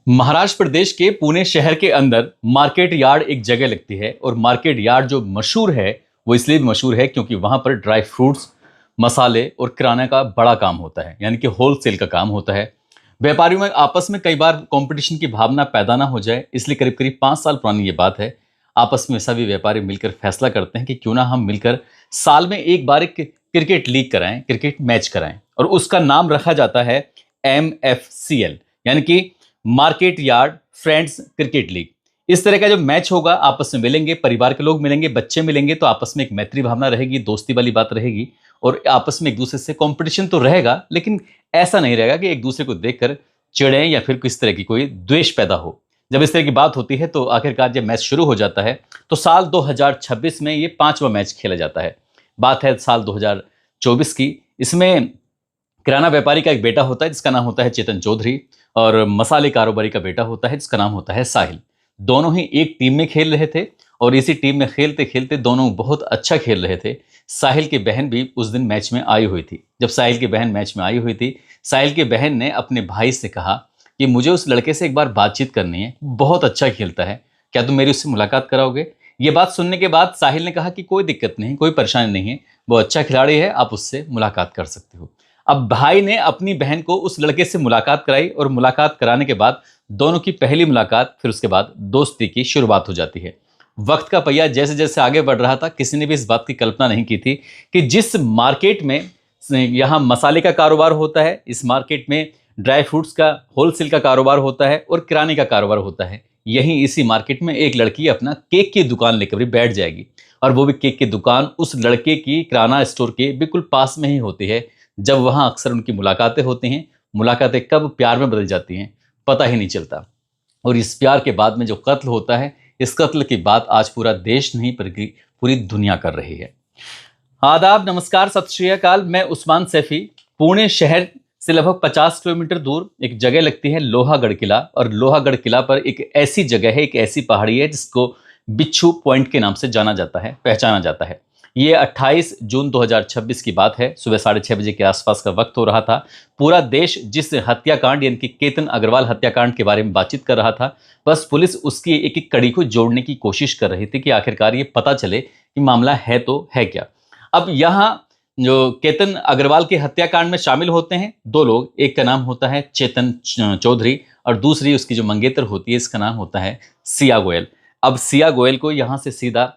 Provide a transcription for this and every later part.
महाराष्ट्र प्रदेश के पुणे शहर के अंदर मार्केट यार्ड एक जगह लगती है और मार्केट यार्ड जो मशहूर है वो इसलिए भी मशहूर है क्योंकि वहां पर ड्राई फ्रूट्स, मसाले और किराना का बड़ा काम होता है, यानी कि होलसेल का काम होता है। व्यापारियों में आपस में कई बार कंपटीशन की भावना पैदा ना हो जाए, इसलिए करीब करीब 5 साल पुरानी ये बात है। आपस में सभी व्यापारी मिलकर फैसला करते हैं कि क्यों ना हम मिलकर साल में एक बार एक क्रिकेट लीग कराएं, क्रिकेट मैच कराएं, और उसका नाम रखा जाता है MFCL, यानी कि market yard friends cricket league. इस तरह का जो मैच होगा, आपस में मिलेंगे, परिवार के लोग मिलेंगे, बच्चे मिलेंगे, तो आपस में एक मैत्री भावना रहेगी, दोस्ती वाली बात रहेगी और आपस में एक दूसरे से कंपटीशन तो रहेगा, लेकिन ऐसा नहीं रहेगा कि एक दूसरे को देखकर चिढ़े या फिर किस तरह की कोई द्वेष पैदा हो। जब इस तरह की बात होती है तो आखिरकार जब मैच शुरू हो जाता है तो साल 2026 में ये 5वां मैच खेला जाता है। बात है साल 2024 की। इसमें किराना व्यापारी का एक बेटा होता है जिसका नाम होता है चेतन चौधरी, और मसाले कारोबारी का बेटा होता है जिसका नाम होता है साहिल। दोनों ही एक टीम में खेल रहे थे और इसी टीम में खेलते खेलते दोनों बहुत अच्छा खेल रहे थे। साहिल की बहन भी उस दिन मैच में आई हुई थी। जब साहिल की बहन मैच में आई हुई थी, साहिल की बहन ने अपने भाई से कहा कि मुझे उस लड़के से एक बार बातचीत करनी है, बहुत अच्छा खेलता है, क्या तुम मेरी उससे मुलाकात कराओगे? ये बात सुनने के बाद साहिल ने कहा कि कोई दिक्कत नहीं, कोई परेशानी नहीं है, वो अच्छा खिलाड़ी है, आप उससे मुलाकात कर सकते हो। अब भाई ने अपनी बहन को उस लड़के से मुलाकात कराई और मुलाकात कराने के बाद दोनों की पहली मुलाकात, फिर उसके बाद दोस्ती की शुरुआत हो जाती है। वक्त का पहिया जैसे जैसे आगे बढ़ रहा था, किसी ने भी इस बात की कल्पना नहीं की थी कि जिस मार्केट में यहाँ मसाले का कारोबार होता है, इस मार्केट में ड्राई फ्रूट्स का होलसेल का कारोबार होता है और किराने का कारोबार होता है, यहीं इसी मार्केट में एक लड़की अपना केक की दुकान लेकर भी बैठ जाएगी। और वो भी केक की दुकान उस लड़के की किराना स्टोर के बिल्कुल पास में ही होती है। जब वहाँ अक्सर उनकी मुलाकातें होती हैं, मुलाकातें कब प्यार में बदल जाती हैं पता ही नहीं चलता। और इस प्यार के बाद में जो कत्ल होता है, इस कत्ल की बात आज पूरा देश नहीं बल्कि पूरी दुनिया कर रही है। आदाब, नमस्कार, सत श्री अकाल। मैं उस्मान सैफी। पुणे शहर से लगभग 50 किलोमीटर दूर एक जगह लगती है लोहागढ़ किला, और लोहागढ़ किला पर एक ऐसी जगह है, एक ऐसी पहाड़ी है जिसको बिच्छू पॉइंट के नाम से जाना जाता है, पहचाना जाता है। ये 28 जून 2026 की बात है। सुबह 6:30 बजे के आसपास का वक्त हो रहा था। पूरा देश जिस हत्याकांड यानी कि केतन अग्रवाल हत्याकांड के बारे में बातचीत कर रहा था, बस पुलिस उसकी एक एक कड़ी को जोड़ने की कोशिश कर रही थी कि आखिरकार ये पता चले कि मामला है तो है क्या। अब यहाँ जो केतन अग्रवाल के हत्याकांड में शामिल होते हैं दो लोग, एक का नाम होता है चेतन चौधरी और दूसरी उसकी जो मंगेतर होती है इसका नाम होता है सिया गोयल। अब सिया गोयल को यहाँ से सीधा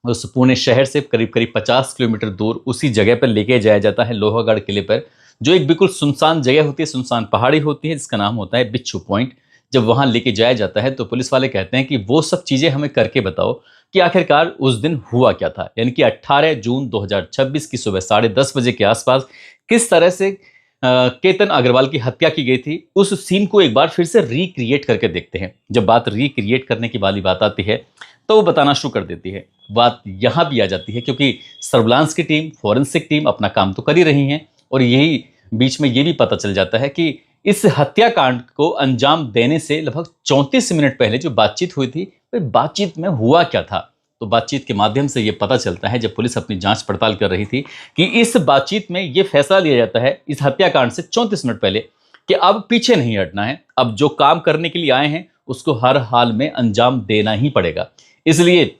उस पुणे शहर से करीब करीब 50 किलोमीटर दूर उसी जगह पर लेके जाया जाता है, लोहागढ़ किले पर, जो एक बिल्कुल सुनसान जगह होती है, सुनसान पहाड़ी होती है जिसका नाम होता है बिच्छू पॉइंट। जब वहां लेके जाया जाता है तो पुलिस वाले कहते हैं कि वो सब चीजें हमें करके बताओ कि आखिरकार उस दिन हुआ क्या था, यानी कि 18 जून 2026 की सुबह 10:30 बजे के आसपास किस तरह से केतन अग्रवाल की हत्या की गई थी। उस सीन को एक बार फिर से रिक्रिएट करके देखते हैं। जब बात रिक्रिएट करने की वाली बात आती है तो वो बताना शुरू कर देती है। बात यहाँ भी आ जाती है क्योंकि सर्विलांस की टीम, फॉरेंसिक टीम अपना काम तो कर ही रही हैं, और यही बीच में ये भी पता चल जाता है कि इस हत्याकांड को अंजाम देने से लगभग 34 मिनट पहले जो बातचीत हुई थी, वह बातचीत में हुआ क्या था। तो बातचीत के माध्यम से ये पता चलता है, जब पुलिस अपनी जांच पड़ताल कर रही थी, कि इस बातचीत में ये फैसला लिया जाता है इस हत्याकांड से 34 मिनट पहले कि अब पीछे नहीं हटना है, अब जो काम करने के लिए आए हैं उसको हर हाल में अंजाम देना ही पड़ेगा। इसलिए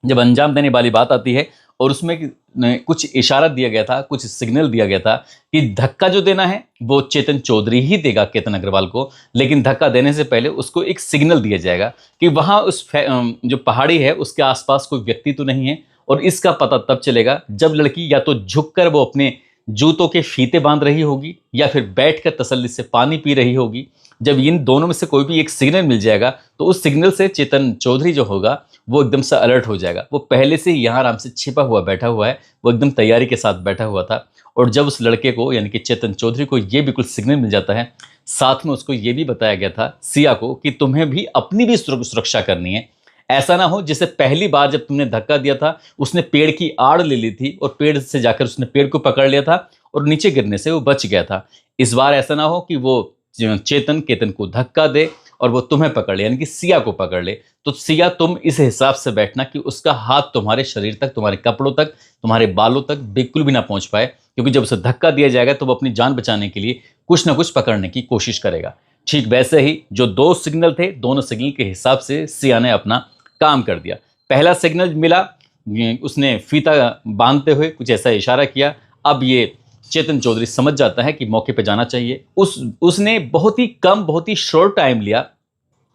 जब अंजाम देने वाली बात आती है और उसमें कुछ इशारा दिया गया था, कुछ सिग्नल दिया गया था कि धक्का जो देना है वो चेतन चौधरी ही देगा केतन अग्रवाल को, लेकिन धक्का देने से पहले उसको एक सिग्नल दिया जाएगा कि वहां उस जो पहाड़ी है उसके आसपास कोई व्यक्ति तो नहीं है। और इसका पता तब चलेगा जब लड़की या तो झुककर वो अपने जूतों के फीते बांध रही होगी या फिर बैठकर तसल्ली से पानी पी रही होगी। जब इन दोनों में से कोई भी एक सिग्नल मिल जाएगा तो उस सिग्नल से चेतन चौधरी जो होगा वो एकदम से अलर्ट हो जाएगा। वो पहले से ही यहाँ आराम से छिपा हुआ बैठा हुआ है, वो एकदम तैयारी के साथ बैठा हुआ था। और जब उस लड़के को यानी कि चेतन चौधरी को ये बिल्कुल सिग्नल मिल जाता है, साथ में उसको ये भी बताया गया था सिया को कि तुम्हें भी अपनी भी सुरक्षा करनी है। ऐसा ना हो जैसे पहली बार जब तुमने धक्का दिया था उसने पेड़ की आड़ ले ली थी और पेड़ से जाकर उसने पेड़ को पकड़ लिया था और नीचे गिरने से वो बच गया था। इस बार ऐसा ना हो कि वो चेतन केतन को धक्का दे और वो तुम्हें पकड़ ले, यानी कि सिया को पकड़ ले। तो सिया तुम इस हिसाब से बैठना कि उसका हाथ तुम्हारे शरीर तक, तुम्हारे कपड़ों तक, तुम्हारे बालों तक बिल्कुल भी ना पहुंच पाए, क्योंकि जब उसे धक्का दिया जाएगा तो वो अपनी जान बचाने के लिए कुछ ना कुछ पकड़ने की कोशिश करेगा। ठीक वैसे ही जो दो सिग्नल थे, दोनों सिग्नल के हिसाब से सिया ने अपना काम कर दिया। पहला सिग्नल मिला, उसने फीता बांधते हुए कुछ ऐसा इशारा किया। अब ये चेतन चौधरी समझ जाता है कि मौके पे जाना चाहिए। उसने बहुत ही कम, बहुत ही शॉर्ट टाइम लिया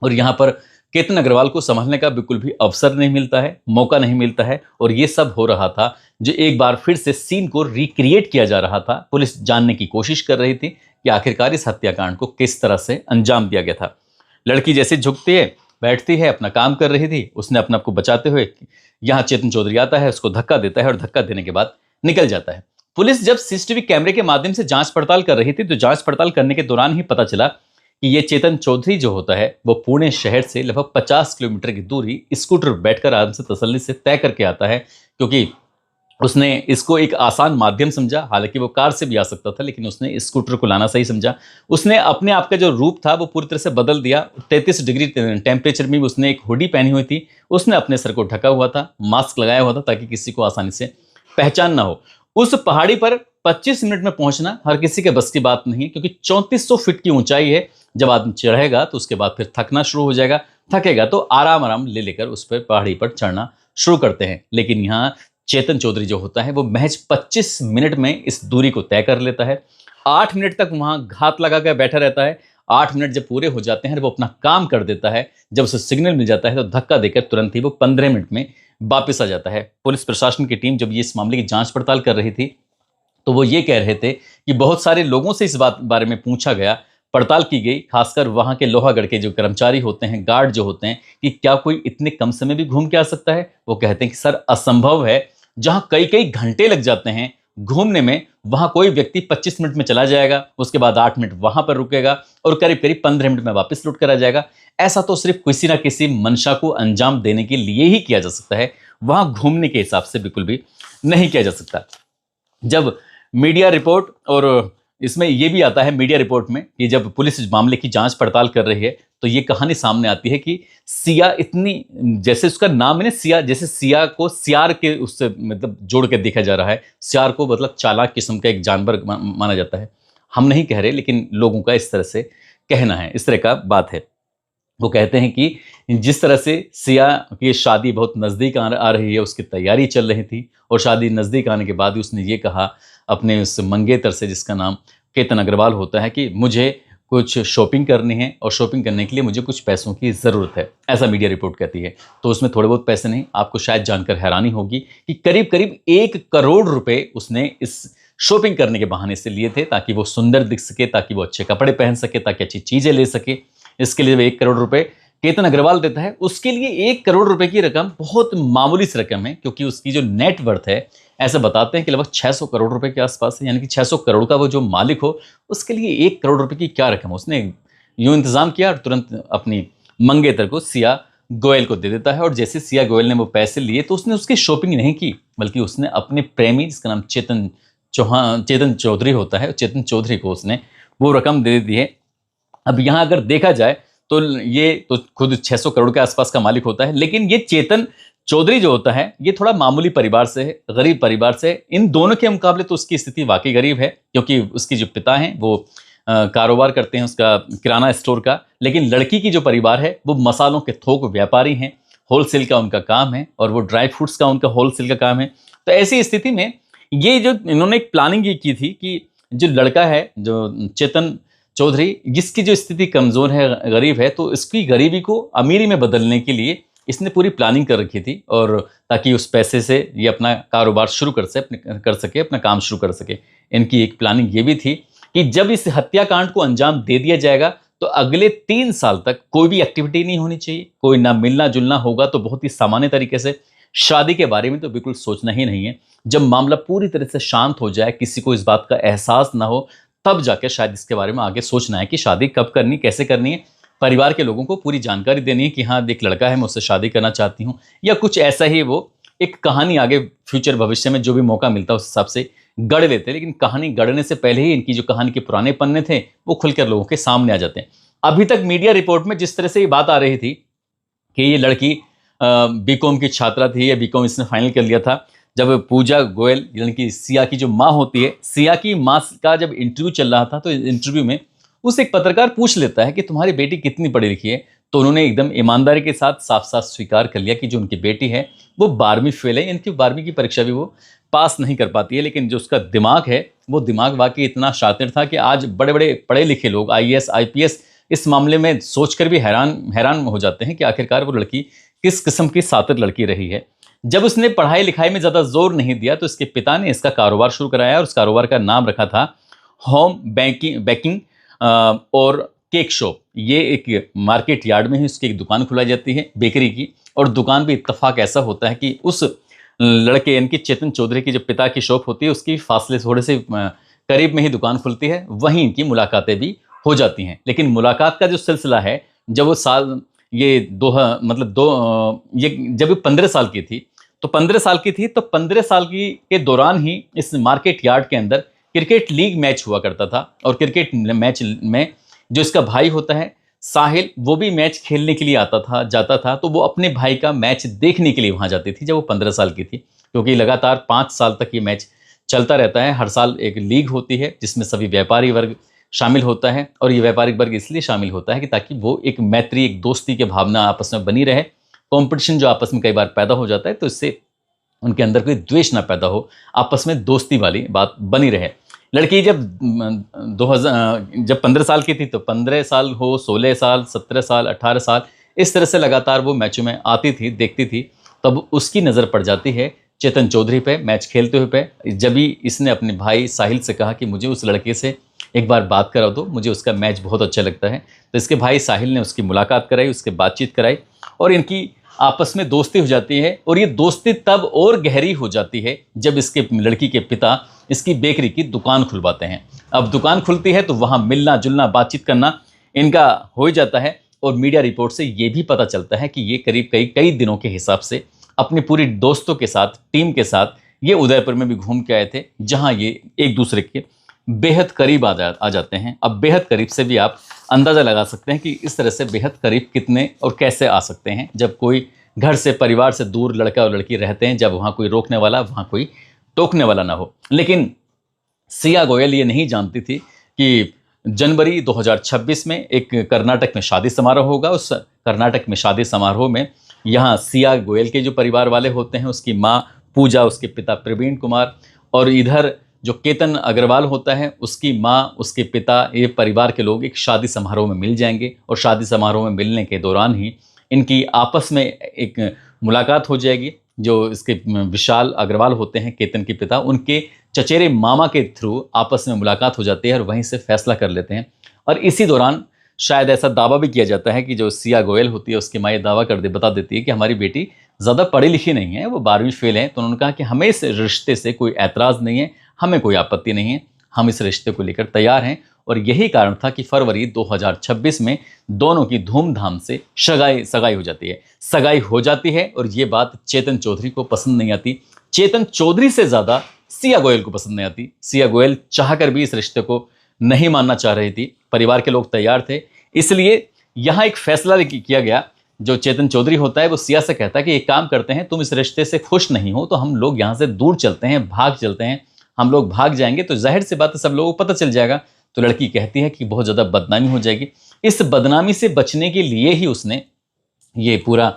और यहाँ पर केतन अग्रवाल को संभालने का बिल्कुल भी अवसर नहीं मिलता है, मौका नहीं मिलता है। और ये सब हो रहा था जो एक बार फिर से सीन को रिक्रिएट किया जा रहा था। पुलिस जानने की कोशिश कर रही थी कि आखिरकार इस हत्याकांड को किस तरह से अंजाम दिया गया था। लड़की जैसे झुकती है, बैठती है, अपना काम कर रही थी, उसने अपने आप को बचाते हुए यहाँ चेतन चौधरी आता है, उसको धक्का देता है और धक्का देने के बाद निकल जाता है। पुलिस जब सीसीटीवी कैमरे के माध्यम से जांच पड़ताल कर रही थी तो जांच पड़ताल करने के दौरान ही पता चला कि ये चेतन चौधरी जो होता है वो पुणे शहर से लगभग 50 किलोमीटर की दूरी स्कूटर बैठकर आराम से तसल्ली से तय करके आता है, क्योंकि उसने इसको एक आसान माध्यम समझा। हालांकि वो कार से भी आ सकता था, लेकिन उसने स्कूटर को लाना सही समझा। उसने अपने आप का जो रूप था वो पूरी तरह से बदल दिया। 33 डिग्री टेम्परेचर में उसने एक हुडी पहनी हुई थी, उसने अपने सर को ढका हुआ था, मास्क लगाया हुआ था ताकि किसी को आसानी से पहचान ना हो। उस पहाड़ी पर 25 मिनट में पहुंचना हर किसी के बस की बात नहीं है, क्योंकि 3400 फीट की ऊंचाई है। जब आदमी चढ़ेगा तो उसके बाद फिर थकना शुरू हो जाएगा, थकेगा तो आराम आराम ले लेकर उस पर पहाड़ी पर चढ़ना शुरू करते हैं। लेकिन यहाँ चेतन चौधरी जो होता है वो महज 25 मिनट में इस दूरी को तय कर लेता है। 8 मिनट तक वहां घात लगा कर बैठा रहता है। 8 मिनट जब पूरे हो जाते हैं वो अपना काम कर देता है। जब उसे सिग्नल मिल जाता है तो धक्का देकर तुरंत ही वो 15 मिनट में वापस आ जाता है। पुलिस प्रशासन की टीम जब ये इस मामले की जांच पड़ताल कर रही थी तो वो ये कह रहे थे कि बहुत सारे लोगों से इस बात बारे में पूछा गया, पड़ताल की गई, खासकर वहां के लोहागढ़ के जो कर्मचारी होते हैं, गार्ड जो होते हैं, कि क्या कोई इतने कम समय भी घूम के आ सकता है। वो कहते हैं कि सर असंभव है, जहां कई कई घंटे लग जाते हैं घूमने में, वहां कोई व्यक्ति 25 मिनट में चला जाएगा, उसके बाद 8 मिनट वहां पर रुकेगा और करीब करीब 15 मिनट में वापस लौट कर आ जाएगा। ऐसा तो सिर्फ किसी ना किसी मंशा को अंजाम देने के लिए ही किया जा सकता है, वहां घूमने के हिसाब से बिल्कुल भी नहीं किया जा सकता। जब मीडिया रिपोर्ट, और इसमें यह भी आता है मीडिया रिपोर्ट में कि जब पुलिस इस मामले की जांच पड़ताल कर रही है तो ये कहानी सामने आती है कि सिया इतनी, जैसे उसका नाम है ना सिया, जैसे सिया को सियार के उससे मतलब जोड़ के देखा जा रहा है। सियार को मतलब चालाक किस्म का एक जानवर माना जाता है। हम नहीं कह रहे, लेकिन लोगों का इस तरह से कहना है, इस तरह का बात है। वो कहते हैं कि जिस तरह से सिया की शादी बहुत नज़दीक आ रही है, उसकी तैयारी चल रही थी, और शादी नज़दीक आने के बाद ही उसने ये कहा अपने उस मंगेतर से, जिसका नाम केतन अग्रवाल होता है, कि मुझे कुछ शॉपिंग करनी है और शॉपिंग करने के लिए मुझे कुछ पैसों की ज़रूरत है, ऐसा मीडिया रिपोर्ट कहती है। तो उसमें थोड़े बहुत पैसे नहीं, आपको शायद जानकर हैरानी होगी कि करीब करीब 1 करोड़ रुपए उसने इस शॉपिंग करने के बहाने से लिए थे, ताकि वो सुंदर दिख सके, ताकि वो अच्छे कपड़े पहन सके, ताकि अच्छी चीज़ें ले सके। इसके लिए 1 करोड़ रुपए केतन अग्रवाल देता है। उसके लिए 1 करोड़ रुपए की रकम बहुत मामूली सी रकम है, क्योंकि उसकी जो नेट वर्थ है, ऐसा बताते हैं कि लगभग 600 करोड़ रुपए के आसपास है। यानी कि 600 करोड़ का वो जो मालिक हो, उसके लिए 1 करोड़ रुपए की क्या रकम। उसने यूं इंतजाम किया और तुरंत अपनी मंगेतर को, सिया गोयल को दे देता है। और जैसे सिया गोयल ने वो पैसे लिए तो उसने उसकी शॉपिंग नहीं की, बल्कि उसने अपने प्रेमी, जिसका नाम चेतन चौधरी होता है, चेतन चौधरी को उसने वो रकम दे दी है। अब यहाँ अगर देखा जाए तो ये तो खुद 600 करोड़ के आसपास का मालिक होता है, लेकिन ये चेतन चौधरी जो होता है ये थोड़ा मामूली परिवार से है, गरीब परिवार से है। इन दोनों के मुकाबले तो उसकी स्थिति वाकई गरीब है, क्योंकि उसकी जो पिता हैं वो कारोबार करते हैं उसका किराना स्टोर का, लेकिन लड़की की जो परिवार है वो मसालों के थोक व्यापारी हैं, होलसेल का उनका काम है, और वो ड्राई फ्रूट्स का उनका होलसेल का काम है। तो ऐसी स्थिति में ये जो इन्होंने एक प्लानिंग ये की थी कि जो लड़का है, जो चेतन चौधरी, जिसकी जो स्थिति कमज़ोर है, गरीब है, तो इसकी गरीबी को अमीरी में बदलने के लिए इसने पूरी प्लानिंग कर रखी थी, और ताकि उस पैसे से ये अपना कारोबार शुरू कर सके, अपना काम शुरू कर सके। इनकी एक प्लानिंग ये भी थी कि जब इस हत्याकांड को अंजाम दे दिया जाएगा तो अगले 3 साल तक कोई भी एक्टिविटी नहीं होनी चाहिए, कोई ना मिलना जुलना होगा तो बहुत ही सामान्य तरीके से, शादी के बारे में तो बिल्कुल सोचना ही नहीं है। जब मामला पूरी तरह से शांत हो जाए, किसी को इस बात का एहसास ना हो, तब जाकर शायद इसके बारे में आगे सोचना है कि शादी कब करनी, कैसे करनी है। परिवार के लोगों को पूरी जानकारी देनी है कि हाँ, एक लड़का है, मैं उससे शादी करना चाहती हूँ, या कुछ ऐसा ही। वो एक कहानी आगे फ्यूचर भविष्य में जो भी मौका मिलता है उस हिसाब से गढ़ लेते हैं, लेकिन कहानी गढ़ने से पहले ही इनकी जो कहानी के पुराने पन्ने थे वो खुलकर लोगों के सामने आ जाते हैं। अभी तक मीडिया रिपोर्ट में जिस तरह से ये बात आ रही थी कि ये लड़की बीकॉम की छात्रा थी, या बीकॉम इसने फाइनल कर लिया था, जब पूजा गोयल यानी कि सिया की जो माँ होती है, सिया की माँ का जब इंटरव्यू चल रहा था तो इंटरव्यू में उस एक पत्रकार पूछ लेता है कि तुम्हारी बेटी कितनी पढ़ी लिखी है, तो उन्होंने एकदम ईमानदारी के साथ साफ साफ स्वीकार कर लिया कि जो उनकी बेटी है वो 12वीं फेल है, इनकी 12वीं की परीक्षा भी वो पास नहीं कर पाती है, लेकिन जो उसका दिमाग है वो दिमाग वाकई इतना शातिर था कि आज बड़े बड़े पढ़े लिखे लोग आईएएस आईपीएस इस मामले में सोचकर भी हैरान हैरान हो जाते हैं कि आखिरकार वो लड़की किस किस्म की शातिर लड़की रही है। जब उसने पढ़ाई लिखाई में ज़्यादा जोर नहीं दिया तो इसके पिता ने इसका कारोबार शुरू कराया और उस कारोबार का नाम रखा था होम बेकिंग और केक शॉप। ये एक मार्केट यार्ड में ही उसकी एक दुकान खुलाई जाती है बेकरी की, और दुकान भी इत्तेफाक ऐसा होता है कि उस लड़के यानी कि चेतन चौधरी की जो पिता की शॉप होती है उसकी फासले थोड़े से करीब में ही दुकान खुलती है, वहीं इनकी मुलाकातें भी हो जाती हैं। लेकिन मुलाकात का जो सिलसिला है, जब वो साल ये दो मतलब दो ये जब वो 15 साल की थी तो 15 साल की थी तो 15 साल की के दौरान ही इस मार्केट यार्ड के अंदर क्रिकेट लीग मैच हुआ करता था, और क्रिकेट मैच में जो इसका भाई होता है साहिल, वो भी मैच खेलने के लिए जाता था। तो वो अपने भाई का मैच देखने के लिए वहां जाती थी जब वो 15 साल की थी, क्योंकि लगातार 5 साल तक ये मैच चलता रहता है। हर साल एक लीग होती है जिसमें सभी व्यापारी वर्ग शामिल होता है, और ये व्यापारिक वर्ग इसलिए शामिल होता है कि ताकि वो एक मैत्री, एक दोस्ती की भावना आपस में बनी रहे। कंपटीशन जो आपस में कई बार पैदा हो जाता है तो इससे उनके अंदर कोई द्वेष ना पैदा हो, आपस में दोस्ती वाली बात बनी रहे। लड़की जब 15 साल की थी तो 15 साल हो, 16 साल, 17 साल, 18 साल, इस तरह से लगातार वो मैचों में आती थी, देखती थी। तब उसकी नज़र पड़ जाती है चेतन चौधरी पे मैच खेलते हुए पे। जब भी इसने अपने भाई साहिल से कहा कि मुझे उस लड़के से एक बार बात करा दो, मुझे उसका मैच बहुत अच्छा लगता है, तो इसके भाई साहिल ने उसकी मुलाकात कराई, उसके बातचीत कराई, और इनकी आपस में दोस्ती हो जाती है। और ये दोस्ती तब और गहरी हो जाती है जब इसके लड़की के पिता इसकी बेकरी की दुकान खुलवाते हैं। अब दुकान खुलती है तो वहाँ मिलना जुलना बातचीत करना इनका हो ही जाता है, और मीडिया रिपोर्ट से ये भी पता चलता है कि ये करीब कई दिनों के हिसाब से अपने पूरी दोस्तों के साथ, टीम के साथ ये उदयपुर में भी घूम के आए थे, जहाँ ये एक दूसरे के बेहद करीब आ जाते हैं। अब बेहद करीब से भी आप अंदाज़ा लगा सकते हैं कि इस तरह से बेहद करीब कितने और कैसे आ सकते हैं जब कोई घर से, परिवार से दूर लड़का और लड़की रहते हैं, जब वहाँ कोई रोकने वाला, वहाँ कोई टोकने वाला ना हो। लेकिन सिया गोयल ये नहीं जानती थी कि जनवरी 2026 में एक कर्नाटक में शादी समारोह होगा। उस कर्नाटक में शादी समारोह में यहाँ सिया गोयल के जो परिवार वाले होते हैं, उसकी माँ पूजा, उसके पिता प्रवीण कुमार, और इधर जो केतन अग्रवाल होता है उसकी माँ, उसके पिता, ये परिवार के लोग एक शादी समारोह में मिल जाएंगे। और शादी समारोह में मिलने के दौरान ही इनकी आपस में एक मुलाकात हो जाएगी। जो इसके विशाल अग्रवाल होते हैं केतन के पिता, उनके चचेरे मामा के थ्रू आपस में मुलाकात हो जाती है, और वहीं से फैसला कर लेते हैं। और इसी दौरान शायद ऐसा दावा भी किया जाता है कि जो सिया गोयल होती है उसकी माँ ये दावा बता देती है कि हमारी बेटी ज़्यादा पढ़ी लिखी नहीं है, वो 12वीं फेल है। तो उन्होंने कहा कि हमें इस रिश्ते से कोई ऐतराज़ नहीं है, हमें कोई आपत्ति नहीं है, हम इस रिश्ते को लेकर तैयार हैं। और यही कारण था कि फरवरी 2026 में दोनों की धूमधाम से सगाई हो जाती है। सगाई हो जाती है और ये बात चेतन चौधरी को पसंद नहीं आती। चेतन चौधरी से ज़्यादा सिया गोयल को पसंद नहीं आती। सिया गोयल चाहकर भी इस रिश्ते को नहीं मानना चाह रही थी, परिवार के लोग तैयार थे। इसलिए यहाँ एक फैसला किया गया। जो चेतन चौधरी होता है वो सिया से कहता है कि एक काम करते हैं, तुम इस रिश्ते से खुश नहीं हो तो हम लोग यहाँ से दूर चलते हैं, भाग चलते हैं। हम लोग भाग जाएंगे तो जाहिर सी बात है सब लोगों को पता चल जाएगा। तो लड़की कहती है कि बहुत ज़्यादा बदनामी हो जाएगी। इस बदनामी से बचने के लिए ही उसने ये पूरा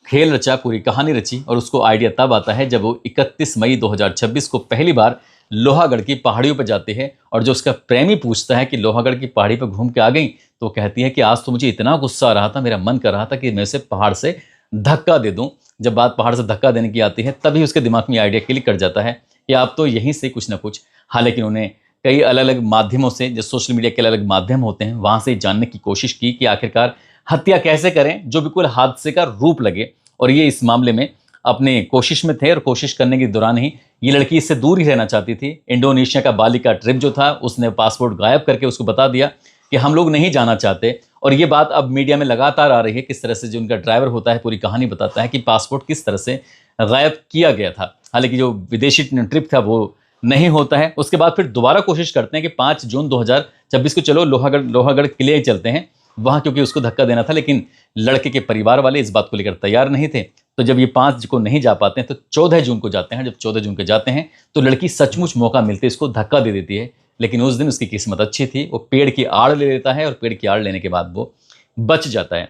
खेल रचा, पूरी कहानी रची। और उसको आइडिया तब आता है जब वो 31 मई 2026 को पहली बार लोहागढ़ की पहाड़ियों पर जाते हैं, और जो उसका प्रेमी पूछता है कि लोहागढ़ की पहाड़ी पर घूम के आ गई, तो कहती है कि आज तो मुझे इतना गुस्सा आ रहा था, मेरा मन कर रहा था कि मैं उसे पहाड़ से धक्का दे दूं। जब बात पहाड़ से धक्का देने की आती है तभी उसके दिमाग में आइडिया क्लिक कर जाता है कि आप तो यहीं से कुछ ना कुछ, हालांकि उन्होंने कई अलग अलग माध्यमों से, जो सोशल मीडिया के अलग अलग माध्यम होते हैं, वहाँ से जानने की कोशिश की कि आखिरकार हत्या कैसे करें जो बिल्कुल हादसे का रूप लगे। और ये इस मामले में अपने कोशिश में थे, और कोशिश करने के दौरान ही ये लड़की इससे दूर ही रहना चाहती थी। इंडोनेशिया का बाली का ट्रिप जो था, उसने पासपोर्ट गायब करके उसको बता दिया कि हम लोग नहीं जाना चाहते। और ये बात अब मीडिया में लगातार आ रही है, किस तरह से जो उनका ड्राइवर होता है पूरी कहानी बताता है कि पासपोर्ट किस तरह से गायब किया गया था। हालांकि जो विदेशी ट्रिप था वो नहीं होता है। उसके बाद फिर दोबारा कोशिश करते हैं कि 5 जून 2026 को चलो लोहागढ़ किले ही चलते हैं वहाँ, क्योंकि उसको धक्का देना था। लेकिन लड़के के परिवार वाले इस बात को लेकर तैयार नहीं थे। तो जब ये 5 को नहीं जा पाते हैं तो 14 जून को जाते हैं। जब 14 जून को जाते हैं तो लड़की सचमुच मौका मिलते इसको धक्का दे देती है, लेकिन उस दिन उसकी किस्मत अच्छी थी, वो पेड़ की आड़ ले लेता है और पेड़ की आड़ लेने के बाद वो बच जाता है।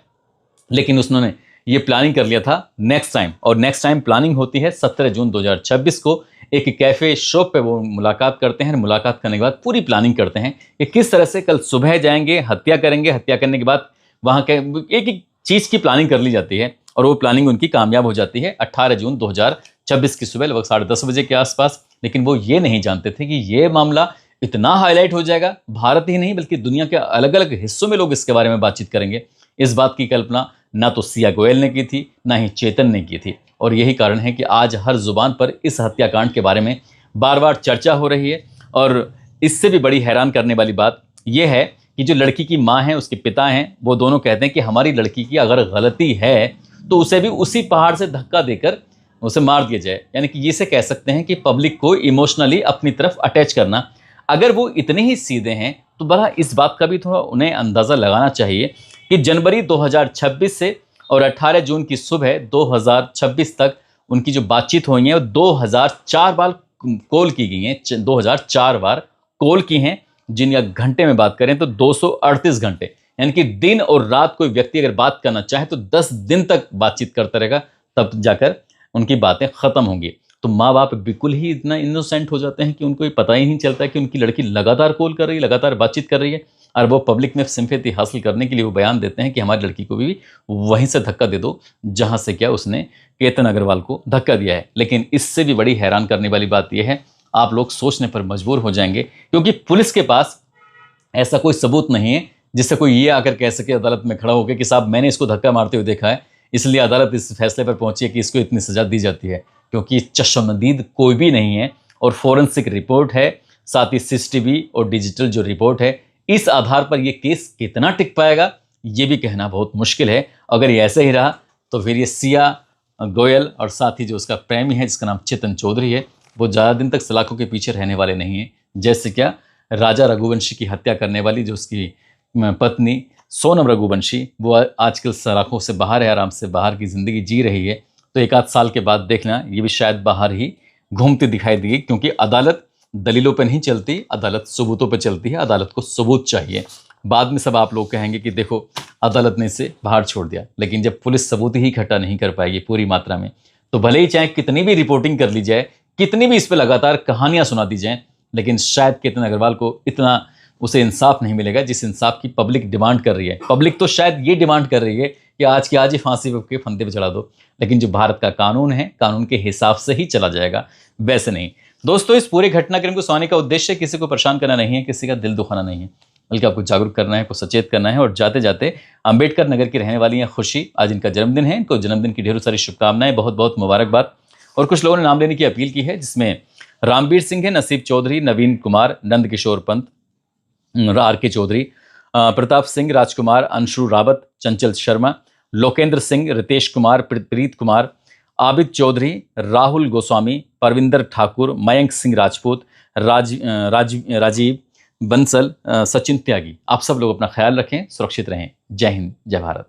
लेकिन उसने ये प्लानिंग कर लिया था नेक्स्ट टाइम, और नेक्स्ट टाइम प्लानिंग होती है 17 जून 2026 को। एक कैफे शॉप पे वो मुलाकात करते हैं। मुलाकात करने के बाद पूरी प्लानिंग करते हैं कि किस तरह से कल सुबह जाएंगे, हत्या करेंगे। हत्या करने के बाद वहाँ के एक एक चीज़ की प्लानिंग कर ली जाती है और वो प्लानिंग उनकी कामयाब हो जाती है 18 जून 2026 की सुबह लगभग 10:30 बजे के आसपास। लेकिन वो ये नहीं जानते थे कि ये मामला इतना हाईलाइट हो जाएगा, भारत ही नहीं बल्कि दुनिया के अलग अलग हिस्सों में लोग इसके बारे में बातचीत करेंगे। इस बात की कल्पना ना तो सिया गोयल ने की थी, ना ही चेतन ने की थी। और यही कारण है कि आज हर जुबान पर इस हत्याकांड के बारे में बार बार चर्चा हो रही है। और इससे भी बड़ी हैरान करने वाली बात यह है कि जो लड़की की माँ है, उसके पिता हैं, वो दोनों कहते हैं कि हमारी लड़की की अगर गलती है तो उसे भी उसी पहाड़ से धक्का देकर उसे मार दिया जाए। यानी कि ये से कह सकते हैं कि पब्लिक को इमोशनली अपनी तरफ अटैच करना। अगर वो इतने ही सीधे हैं तो बड़ा इस बात का भी थोड़ा उन्हें अंदाज़ा लगाना चाहिए कि जनवरी 2026 से और 18 जून की सुबह 2026 तक उनकी जो बातचीत हुई है वो 2004 बार कॉल की गई हैं। 2004 बार कॉल की हैं, जिन या घंटे में बात करें तो 238 घंटे। यानी कि दिन और रात कोई व्यक्ति अगर बात करना चाहे तो 10 दिन तक बातचीत करता रहेगा, तब जाकर उनकी बातें खत्म होंगी। तो माँ बाप बिल्कुल ही इतना इनोसेंट हो जाते हैं कि उनको ये पता ही नहीं चलता कि उनकी लड़की लगातार कॉल कर रही है, लगातार बातचीत कर रही है। और वो पब्लिक में सिंपैथी हासिल करने के लिए वो बयान देते हैं कि हमारी लड़की को भी वहीं से धक्का दे दो जहां से क्या उसने केतन अग्रवाल को धक्का दिया है। लेकिन इससे भी बड़ी हैरान करने वाली बात यह है, आप लोग सोचने पर मजबूर हो जाएंगे, क्योंकि पुलिस के पास ऐसा कोई सबूत नहीं है जिससे कोई ये आकर कह सके अदालत में खड़ा होकर कि साहब मैंने इसको धक्का मारते हुए देखा है, इसलिए अदालत इस फैसले पर पहुंची है कि इसको इतनी सजा दी जाती है। क्योंकि चश्मदीद कोई भी नहीं है और फोरेंसिक रिपोर्ट है, साथ ही सीसीटीवी और डिजिटल जो रिपोर्ट है, इस आधार पर यह केस कितना टिक पाएगा ये भी कहना बहुत मुश्किल है। अगर ये ऐसे ही रहा तो फिर ये सिया गोयल और साथ ही जो उसका प्रेमी है जिसका नाम चेतन चौधरी है, वो ज़्यादा दिन तक सलाखों के पीछे रहने वाले नहीं हैं। जैसे क्या राजा रघुवंशी की हत्या करने वाली जो उसकी पत्नी सोनम रघुवंशी, वो आजकल सलाखों से बाहर है, आराम से बाहर की ज़िंदगी जी रही है। तो एक आध साल के बाद देखना ये भी शायद बाहर ही घूमती दिखाई देगी, क्योंकि अदालत दलीलों पर नहीं चलती, अदालत सबूतों पर चलती है। अदालत को सबूत चाहिए। बाद में सब आप लोग कहेंगे कि देखो अदालत ने इसे बाहर छोड़ दिया, लेकिन जब पुलिस सबूत ही इकट्ठा नहीं कर पाएगी पूरी मात्रा में, तो भले ही चाहे कितनी भी रिपोर्टिंग कर ली जाए, कितनी भी इस पर लगातार कहानियां सुना दी जाएं, लेकिन शायद केतन अग्रवाल को इतना उसे इंसाफ नहीं मिलेगा जिस इंसाफ की पब्लिक डिमांड कर रही है। पब्लिक तो शायद ये डिमांड कर रही है कि आज की आज ही फांसी के फंदे पे चढ़ा दो, लेकिन जो भारत का कानून है, कानून के हिसाब से ही चला जाएगा, वैसे नहीं। दोस्तों, इस पूरे घटनाक्रम को सुनाने का उद्देश्य किसी को परेशान करना नहीं है, किसी का दिल दुखाना नहीं है, बल्कि आपको जागरूक करना है, आपको सचेत करना है। और जाते जाते अम्बेडकर नगर की रहने वाली हैं खुशी, आज इनका जन्मदिन है, इनको जन्मदिन की ढेरों सारी शुभकामनाएं, बहुत बहुत मुबारकबाद। और कुछ लोगों ने नाम लेने की अपील की है, जिसमें रामवीर सिंह है, नसीब चौधरी, नवीन कुमार, नंद किशोर पंत, आर के चौधरी, प्रताप सिंह, राजकुमार, अंशु रावत, चंचल शर्मा, लोकेंद्र सिंह, रितेश कुमार, प्रीत कुमार, आबिद चौधरी, राहुल गोस्वामी, परविंदर ठाकुर, मयंक सिंह राजपूत, राजीव बंसल, सचिन त्यागी। आप सब लोग अपना ख्याल रखें, सुरक्षित रहें। जय हिंद, जय भारत।